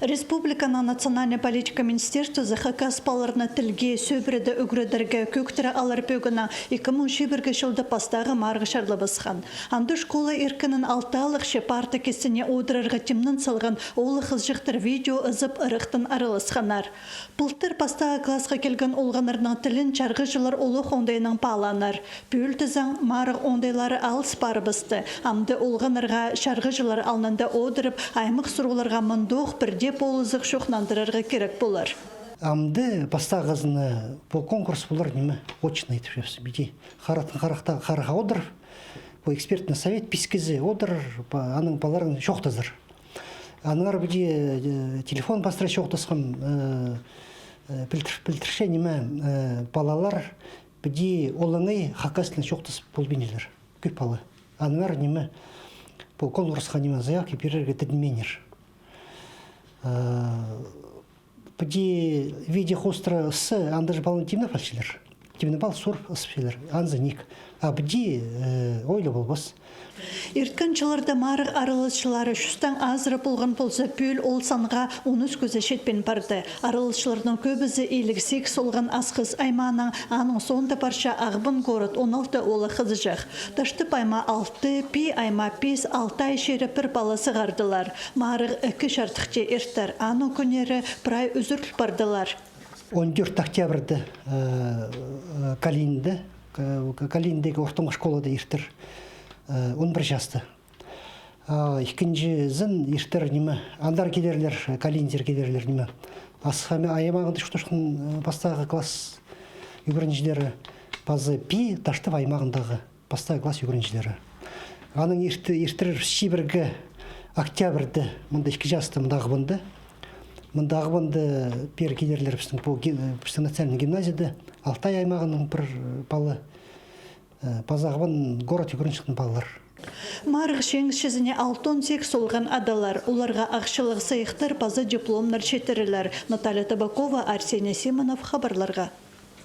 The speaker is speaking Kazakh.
Республиканың национальный политика министерства ЗХК спаларына тілге сөбірді үгірдерге көктірі алар бөгіна 2001 жылды пастағы марғы шарлы басқан. Анды школа еркінің алталық шепарты кесіне одырарға темнін салған олы қызжықтыр видео ызып ырықтын араласқанар. Пылттыр пастағы класқа келген олғанырның тілін чарғы жылар олық ондайының паланар. Пүлтізің марғы ондайлары алыс бары бісті. Амды олғанырға шарғы жылар алнында одырып, аймық сұрғыларға мұндуқ бірде болызық шоқнандырарға керек болар. Амды пастағызыны бұл конкурс болар неме очно етіп жепсі. Биде қараға одыр, бұл экспертный совет пискізі одыр, аның баларын шоқтазыр. Аныңар биде телефон бастыра шоқтасқан білтірше неме балалар биде олыңай хақасына шоқтас бұл бенелер. Көп балы. Аныңар неме бұл конкурсқа неме заявки берерге тәдіменер. Поди виде хостра с андаж балын темна фальшилер. Темна бал сур асфилер. Анзаник. А бди ойлы болбас. Иртканчыларда марық арылышылары шустан азыры болған болса пөл ол санға оныз көзі шетпен барды. Арылышылардың көбізі еліксек солған асқыз айманың аның сонда парша ағбын көріт 16 олы қызы жақ. Дашты пайма 6, пи айма 5, 6 ай шері бір баласы ғардылар. Марық 2 шартықте ерттар. Аның күнері прай үзіртіл бардылар. 14 октябрьді Калиндегі ортыңғы школада ерттір. Он бір жасты. Екінші зін ерттір неме, андар келерлер, калиндер келерлер неме. Асқаме аймағында шұқтышқын бастағы класс үйгіріншілері базы пи ташты аймағындағы бастағы класс үйгіріншілері. Аның ерттір шибіргі октябрьді мұнда 2 жасты мұндағы бұнды. Мұндағы бұнды пер келерлер біздің национальный гимназияда Алтай аймағының бір балы базағыбын город үйгіріншілдің балалар. Марық шеңшізіне 6-18 солған адалар. Оларға ақшылық сайықтар базы дипломнар шетірілер. Наталья Табакова, Арсений Симонов хабарларға.